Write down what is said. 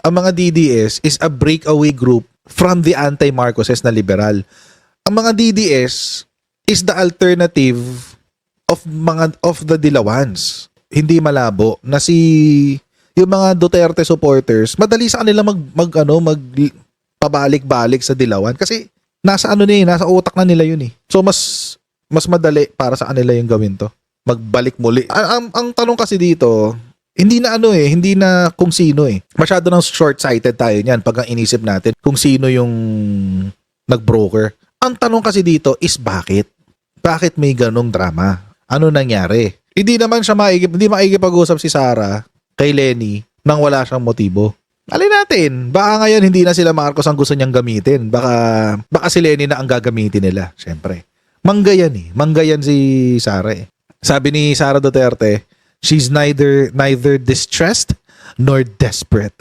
ang mga DDS is a breakaway group from the anti-Marcoses na liberal. Ang mga DDS is the alternative of the Dilawans. Hindi malabo na yung mga Duterte supporters, madali sa kanila pabalik-balik sa Dilawan kasi nasa nasa utak na nila yun eh. So mas madali para sa kanila yung gawin to. Magbalik muli. Ang tanong kasi dito, hindi na kung sino eh. Masyado nang short-sighted tayo niyan pag ang inisip natin kung sino yung nag-broker. Ang tanong kasi dito is bakit? Bakit may ganong drama? Ano nangyari? Hindi naman siya maikipag-usap si Sara kay Lenny nang wala siyang motibo. Alin natin, baka ngayon hindi na sila Marcos ang gusto niyang gamitin. Baka si Lenny na ang gagamitin nila, syempre. Manggayan eh. Manggayan si Sara eh. Sabi ni Sara Duterte, she's neither distressed nor desperate.